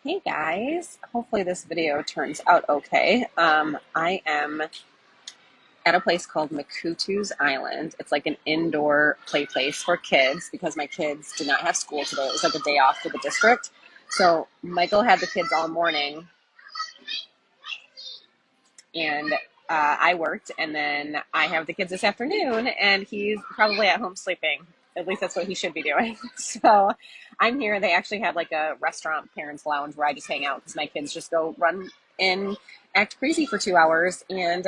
Hey guys, hopefully this video turns out okay. I am at a place called 𝗪𝗂𝗪𝗓 Island. It's like an indoor play place for kids because my kids did not have school today. It was like a day off for the district. So Michael had the kids all morning and I worked, and then I have the kids this afternoon and he's probably at home sleeping. At least that's what he should be doing. So I'm here. They actually have like a restaurant parents lounge where I just hang out because my kids just go run and act crazy for 2 hours. And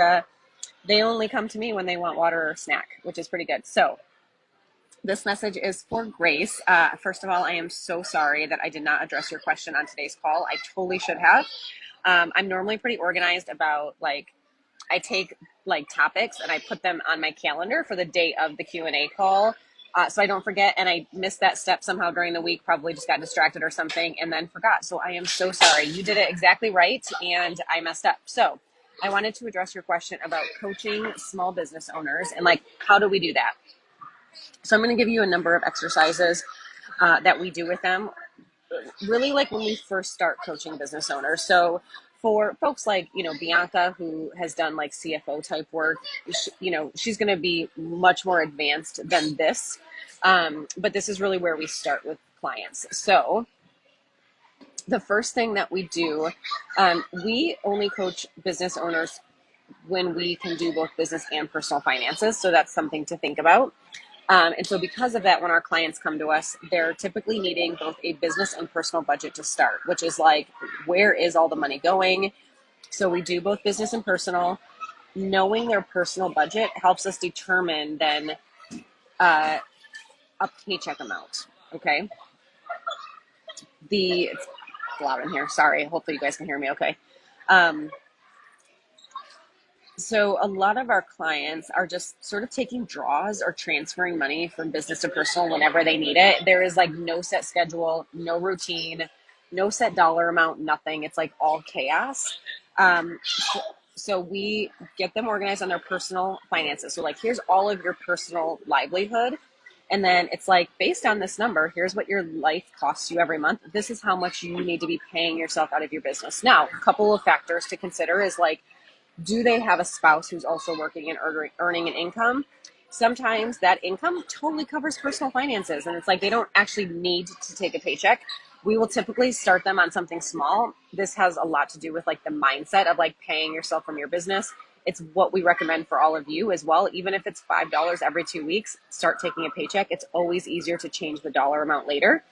they only come to me when they want water or snack, which is pretty good. So this message is for Grace. First of all, I am so sorry that I did not address your question on today's call. I totally should have. I'm normally pretty organized about I take topics and I put them on my calendar for the date of the Q&A call. So I don't forget, and I missed that step somehow during the week, probably just got distracted or something and then forgot. So I am so sorry. You did it exactly right and I messed up. So I wanted to address your question about coaching small business owners and how do we do that? So I'm going to give you a number of exercises that we do with them, really when we first start coaching business owners. So for folks like, Bianca, who has done CFO type work, she's going to be much more advanced than this. But this is really where we start with clients. So the first thing that we do, we only coach business owners when we can do both business and personal finances. So that's something to think about. And so because of that, when our clients come to us, they're typically needing both a business and personal budget to start, which is where is all the money going? So we do both business and personal. Knowing their personal budget helps us determine then a paycheck amount, okay? It's loud in here, sorry. Hopefully you guys can hear me okay. So a lot of our clients are just sort of taking draws or transferring money from business to personal whenever they need it. There is no set schedule, no routine, no set dollar amount, nothing. It's all chaos. So we get them organized on their personal finances. So here's all of your personal livelihood. And then it's based on this number, here's what your life costs you every month. This is how much you need to be paying yourself out of your business. Now, a couple of factors to consider is do they have a spouse who's also working and earning an income? Sometimes that income totally covers personal finances, and it's they don't actually need to take a paycheck. We will typically start them on something small. This has a lot to do with the mindset of paying yourself from your business. It's what we recommend for all of you as well. Even if it's $5 every 2 weeks, start taking a paycheck. It's always easier to change the dollar amount later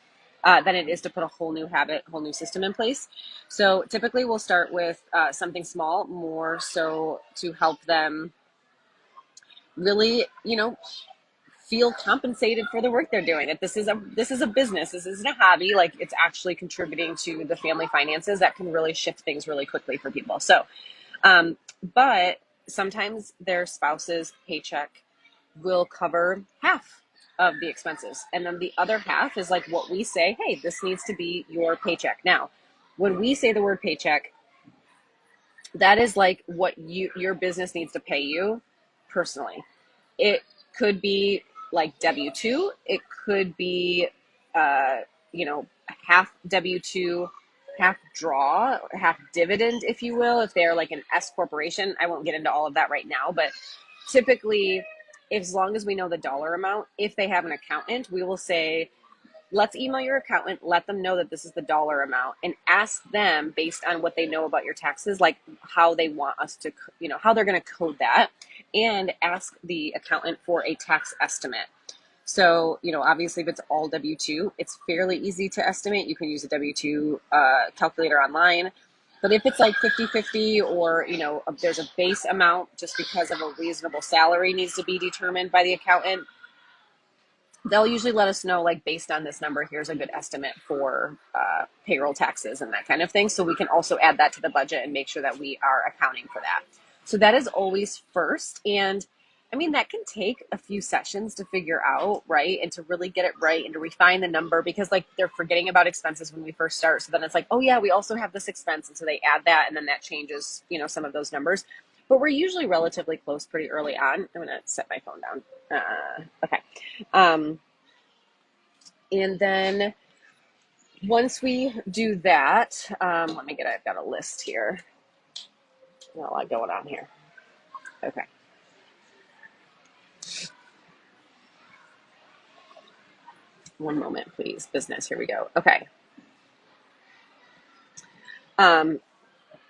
than it is to put a whole new habit, whole new system in place. So typically we'll start with something small, more so to help them really, feel compensated for the work they're doing. That this is a business. This isn't a hobby. It's actually contributing to the family finances that can really shift things really quickly for people. So, but sometimes their spouse's paycheck will cover half of the expenses. And then the other half is what we say, hey, this needs to be your paycheck. Now, when we say the word paycheck, that is what your business needs to pay you personally. It could be W-2. It could be, half W-2, half draw, half dividend, if you will, if they're an S corporation. I won't get into all of that right now, but typically, as long as we know the dollar amount, if they have an accountant, we will say, let's email your accountant, let them know that this is the dollar amount, and ask them based on what they know about your taxes, how they want us to, how they're going to code that, and ask the accountant for a tax estimate. So, obviously if it's all W-2, it's fairly easy to estimate. You can use a W-2 calculator online. But if it's 50-50 or, there's a base amount just because of a reasonable salary needs to be determined by the accountant, they'll usually let us know, based on this number, here's a good estimate for payroll taxes and that kind of thing. So we can also add that to the budget and make sure that we are accounting for that. So that is always first. And that can take a few sessions to figure out, right? And to really get it right and to refine the number because they're forgetting about expenses when we first start. So then it's oh yeah, we also have this expense. And so they add that and then that changes, some of those numbers. But we're usually relatively close pretty early on. I'm going to set my phone down. Okay. And then Once we do that, I've got a list here. Got a lot going on here. Okay. One moment, please. Business, here we go. Okay.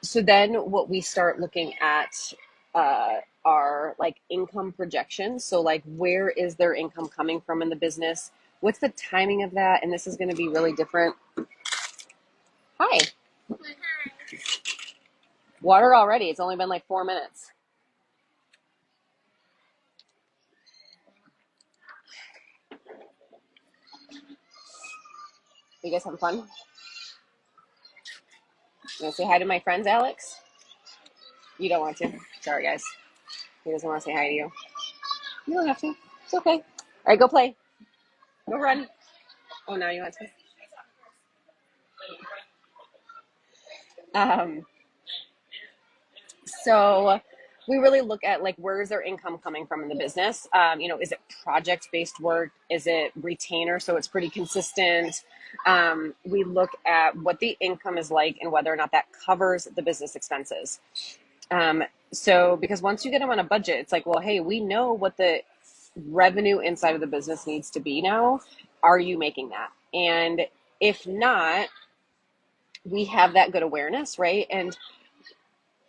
So then what we start looking at are like income projections. So like, where is their income coming from in the business? What's the timing of that? And this is going to be really different. Hi. Water already. It's only been like 4 minutes. You guys having fun? You want to say hi to my friends, Alex? You don't want to. Sorry, guys. He doesn't want to say hi to you. You don't have to. It's okay. All right, go play. Go run. Oh, now you want to? So we really look at like, where is their income coming from in the business? Is it project based work? Is it retainer? So it's pretty consistent. We look at what the income is like and whether or not that covers the business expenses. So because once you get them on a budget, it's like, well, hey, we know what the revenue inside of the business needs to be now. Are you making that? And if not, we have that good awareness, right? And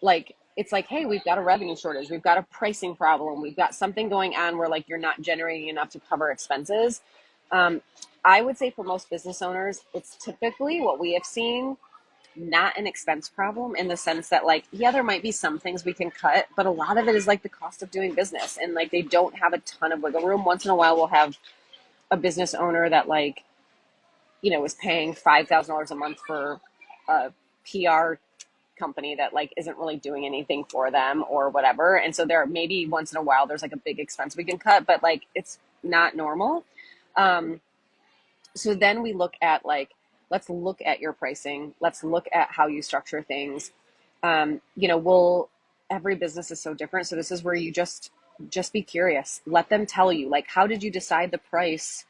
like, it's like, hey, we've got a revenue shortage, we've got a pricing problem, we've got something going on where like you're not generating enough to cover expenses. I would say for most business owners, it's typically what we have seen, not an expense problem, in the sense that like, yeah, there might be some things we can cut, but a lot of it is like the cost of doing business, and like they don't have a ton of wiggle room. Once in a while we'll have a business owner that like, is paying $5,000 a month for a PR company that like isn't really doing anything for them or whatever. And so there, maybe once in a while there's like a big expense we can cut, but like it's not normal. So then we look at like, let's look at your pricing. Let's look at how you structure things. Every business is so different. So this is where you just be curious. Let them tell you, like, how did you decide the price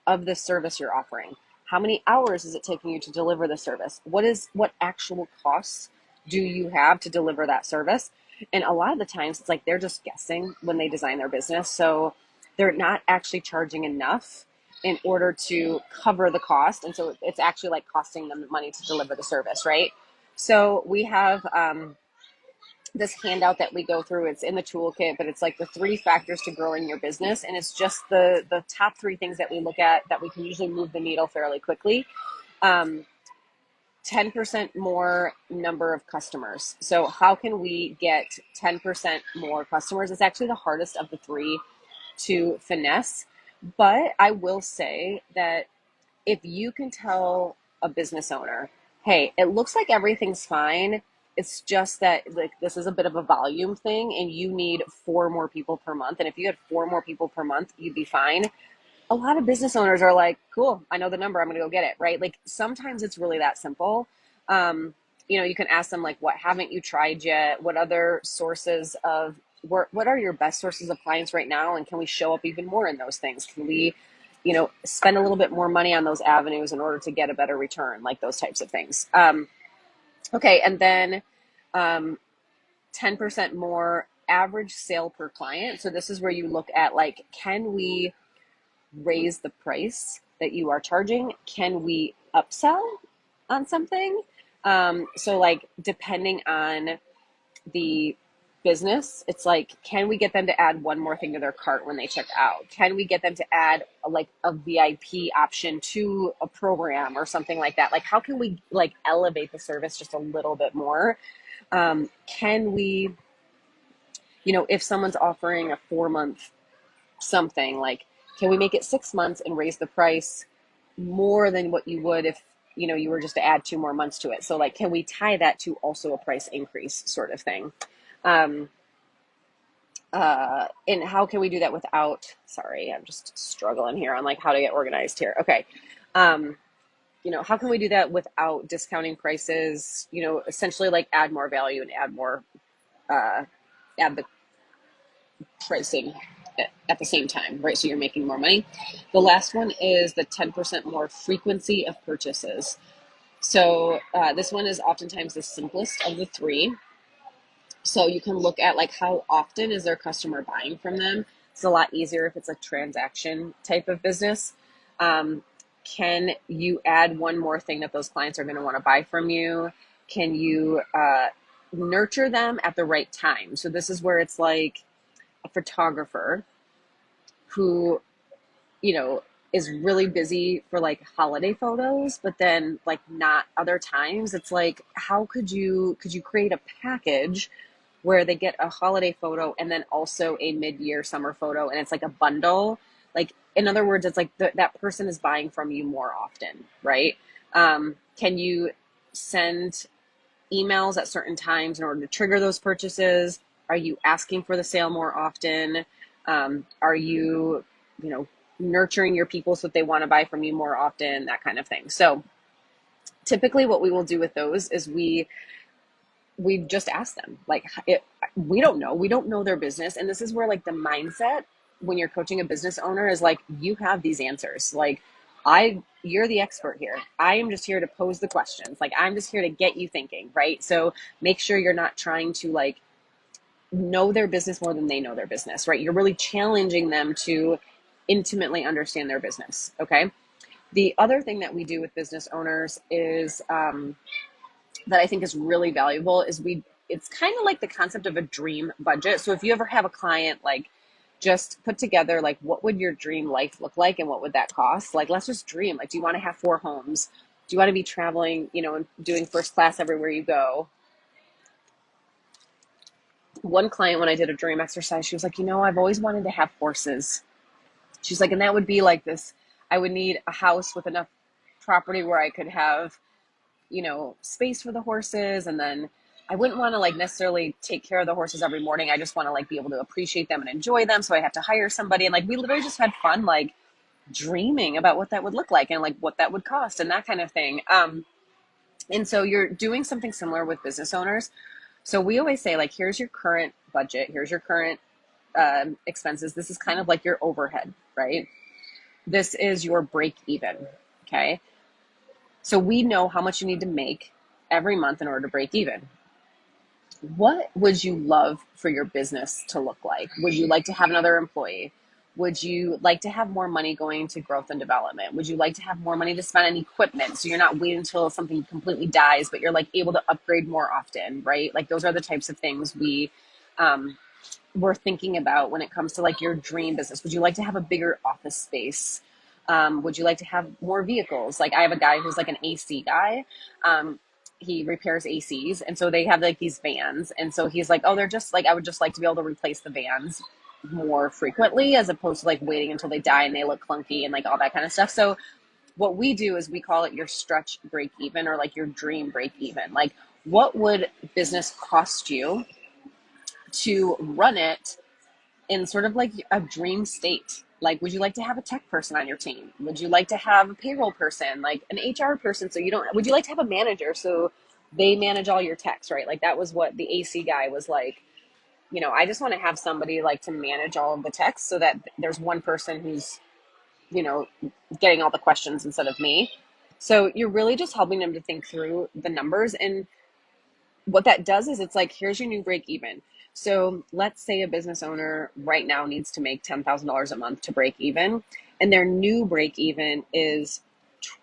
of the service you're offering? How many hours is it taking you to deliver the service? What actual costs do you have to deliver that service? And a lot of the times it's like they're just guessing when they design their business. So they're not actually charging enough in order to cover the cost. And so it's actually like costing them money to deliver the service, right? So we have this handout that we go through. It's in the toolkit, but it's like the 3 factors to growing your business. And it's just the top 3 things that we look at that we can usually move the needle fairly quickly. 10% more number of customers. So how can we get 10% more customers? It's actually the hardest of the 3 to finesse. But I will say that if you can tell a business owner, hey, it looks like everything's fine, it's just that like this is a bit of a volume thing and you need 4 more people per month. And if you had 4 more people per month, you'd be fine. A lot of business owners are like, cool, I know the number, I'm going to go get it, right? Like sometimes it's really that simple. You can ask them like, what haven't you tried yet? What other sources of what are your best sources of clients right now? And can we show up even more in those things? Can we, spend a little bit more money on those avenues in order to get a better return, like those types of things. Okay. And then 10% more average sale per client. So this is where you look at like, can we raise the price that you are charging? Can we upsell on something? So like depending on the business, it's like, can we get them to add one more thing to their cart when they check out? Can we get them to add like a VIP option to a program or something like that? Like how can we like elevate the service just a little bit more? Can we, if someone's offering a 4-month something, like, can we make it 6 months and raise the price more than what you would if, you were just to add 2 more months to it? So like, can we tie that to also a price increase sort of thing? And how can we do that without, sorry, I'm just struggling here on like how to get organized here. Okay. How can we do that without discounting prices, essentially like add more value and add the pricing at the same time, right? So you're making more money. The last one is the 10% more frequency of purchases. So this one is oftentimes the simplest of the three. So you can look at like how often is their customer buying from them. It's a lot easier if it's a transaction type of business. Can you add one more thing that those clients are going to want to buy from you? Can you nurture them at the right time? So this is where it's like a photographer who, you know, is really busy for like holiday photos, but then like not other times. It's like, how could you create a package where they get a holiday photo and then also a mid-year summer photo, and it's like a bundle? Like, in other words, it's like that person is buying from you more often, right? Can you send emails at certain times in order to trigger those purchases? Are you asking for the sale more often? Are you, you know, nurturing your people so that they want to buy from you more often, that kind of thing. So typically what we will do with those is we just ask them, like, we don't know their business. And this is where like the mindset when you're coaching a business owner is like, you have these answers. Like, you're the expert here. I am just here to pose the questions. Like, I'm just here to get you thinking, right? So make sure you're not trying to like know their business more than they know their business, right? You're really challenging them to intimately understand their business. Okay. The other thing that we do with business owners is that I think is really valuable is it's kind of like the concept of a dream budget. So if you ever have a client, like, just put together like, what would your dream life look like and what would that cost? Like, let's just dream. Like, do you want to have 4 homes? Do you want to be traveling, you know, and doing first class everywhere you go? One client, when I did a dream exercise, she was like, you know, I've always wanted to have horses. She's like, and that would be like this, I would need a house with enough property where I could have, you know, space for the horses. And then I wouldn't want to like necessarily take care of the horses every morning. I just want to like be able to appreciate them and enjoy them. So I have to hire somebody. And like, we literally just had fun, like dreaming about what that would look like and like what that would cost and that kind of thing. And so you're doing something similar with business owners. So we always say, like, here's your current budget. Here's your current expenses. This is kind of like your overhead, right? This is your break even. Okay. So we know how much you need to make every month in order to break even. What would you love for your business to look like? Would you like to have another employee? Would you like to have more money going to growth and development? Would you like to have more money to spend on equipment so you're not waiting until something completely dies, but you're like able to upgrade more often, right? Like, those are the types of things we're thinking about when it comes to like your dream business. Would you like to have a bigger office space? Would you like to have more vehicles? Like, I have a guy who's like an AC guy. He repairs ACs. And so they have like these vans. And so he's like, oh, they're just like, I would just like to be able to replace the vans more frequently as opposed to like waiting until they die and they look clunky and like all that kind of stuff. So what we do is we call it your stretch break even, or like your dream break even. Like, what would business cost you to run it in sort of like a dream state? Like, would you like to have a tech person on your team? Would you like to have a payroll person, like an HR person? So would you like to have a manager so they manage all your techs, right? Like, that was what the AC guy was like. You know, I just want to have somebody like to manage all of the techs so that there's one person who's, you know, getting all the questions instead of me. So you're really just helping them to think through the numbers. And what that does is it's like, here's your new break even. So let's say a business owner right now needs to make $10,000 a month to break even, and their new break even is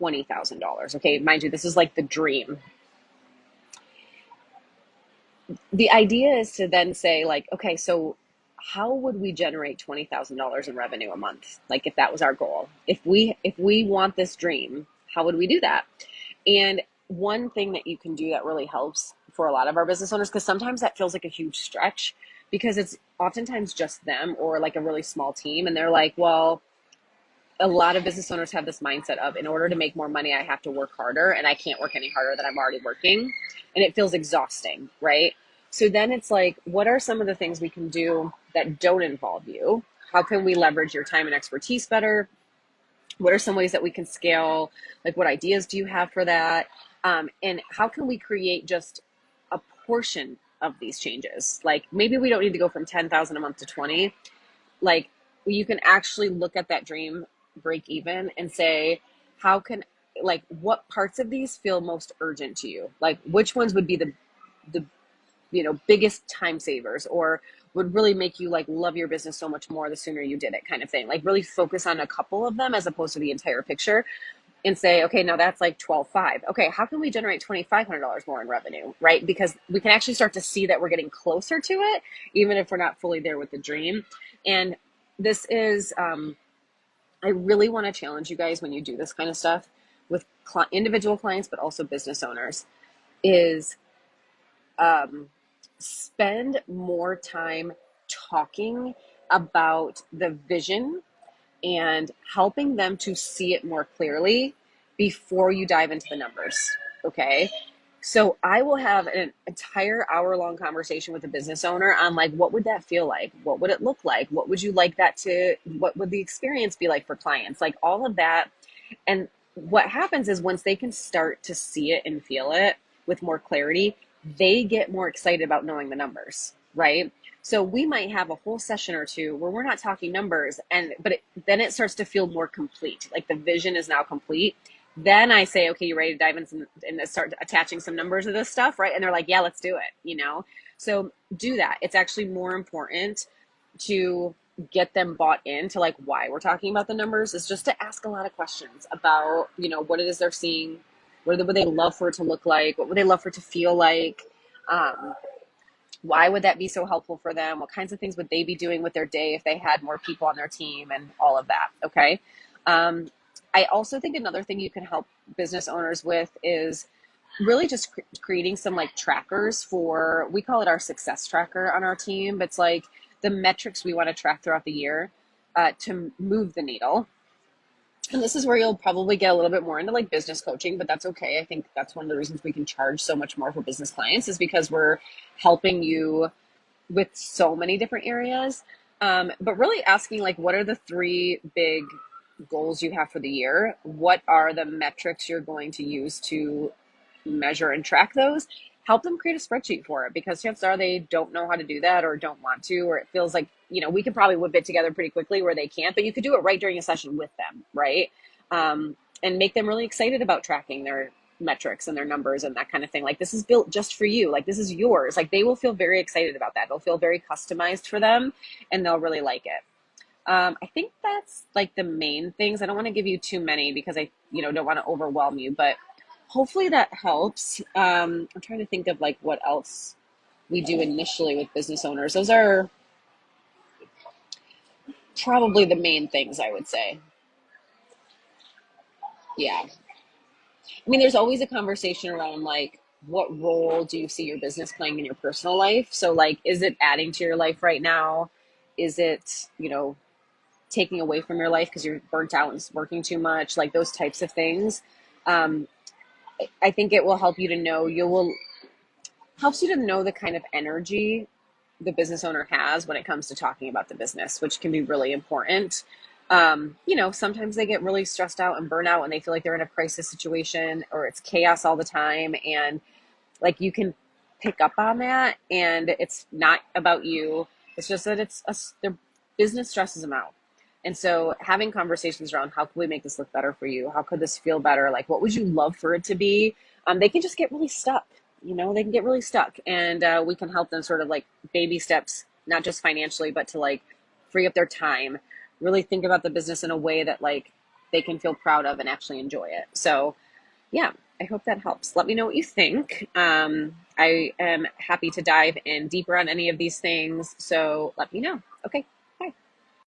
$20,000. Okay, mind you, this is like the dream. The idea is to then say, like, okay, so how would we generate $20,000 in revenue a month? Like, if that was our goal, if we want this dream, how would we do that? And one thing that you can do that really helps for a lot of our business owners, because sometimes that feels like a huge stretch because it's oftentimes just them or like a really small team. And they're like, well, a lot of business owners have this mindset of, in order to make more money, I have to work harder, and I can't work any harder than I'm already working. And it feels exhausting, right? So then it's like, what are some of the things we can do that don't involve you? How can we leverage your time and expertise better? What are some ways that we can scale? Like, what ideas do you have for that? And how can we create just a portion of these changes? Like, maybe we don't need to go from 10,000 a month to 20. Like, you can actually look at that dream break even and say, how can, like, what parts of these feel most urgent to you? Like, which ones would be the biggest time savers, or would really make you like love your business so much more the sooner you did it, kind of thing. Like, really focus on a couple of them as opposed to the entire picture, and say, okay, now that's like 12.5. Okay, how can we generate $2,500 more in revenue, right? Because we can actually start to see that we're getting closer to it, even if we're not fully there with the dream. And this is, I really want to challenge you guys when you do this kind of stuff with individual clients, but also business owners, is spend more time talking about the vision and helping them to see it more clearly before you dive into the numbers. Okay. So I will have an entire hour-long conversation with a business owner on like, what would that feel like? What would it look like? What would you like what would the experience be like for clients? Like all of that. And what happens is once they can start to see it and feel it with more clarity, they get more excited about knowing the numbers, right? So we might have a whole session or two where we're not talking numbers, but then it starts to feel more complete. Like the vision is now complete. Then I say, okay, you ready to dive in and start attaching some numbers to this stuff, right? And they're like, yeah, let's do it, So do that. It's actually more important to get them bought into like why we're talking about the numbers is just to ask a lot of questions about, what it is they're seeing, what would they love for it to look like, what would they love for it to feel like, why would that be so helpful for them, what kinds of things would they be doing with their day if they had more people on their team, and all of that. Okay. I also think another thing you can help business owners with is really just creating some like trackers we call it our success tracker on our team, but it's like the metrics we want to track throughout the year to move the needle. And this is where you'll probably get a little bit more into like business coaching, but that's okay. I think that's one of the reasons we can charge so much more for business clients, is because we're helping you with so many different areas. But really asking like, what are the 3 big goals you have for the year? What are the metrics you're going to use to measure and track those? Help them create a spreadsheet for it, because chances are they don't know how to do that or don't want to, or it feels like, we can probably whip it together pretty quickly where they can't, but you could do it right during a session with them, right? And make them really excited about tracking their metrics and their numbers and that kind of thing. Like, this is built just for you. Like, this is yours. Like, they will feel very excited about that. It'll feel very customized for them and they'll really like it. I think that's like the main things. I don't want to give you too many because I, don't want to overwhelm you, but hopefully that helps. I'm trying to think of like what else we do initially with business owners. Those are probably the main things I would say. Yeah. I mean, there's always a conversation around like, what role do you see your business playing in your personal life? So like, is it adding to your life right now? Is it, taking away from your life because you're burnt out and working too much? Like those types of things. I think it will help you to know, helps you to know the kind of energy the business owner has when it comes to talking about the business, which can be really important. Sometimes they get really stressed out and burnt out and they feel like they're in a crisis situation or it's chaos all the time. And like, you can pick up on that, and it's not about you. It's just that their business stresses them out. And so having conversations around, how can we make this look better for you? How could this feel better? Like, what would you love for it to be? They can just get really stuck. They can get really stuck, and we can help them sort of like baby steps, not just financially, but to like free up their time, really think about the business in a way that like they can feel proud of and actually enjoy it. So yeah, I hope that helps. Let me know what you think. I am happy to dive in deeper on any of these things. So let me know. Okay.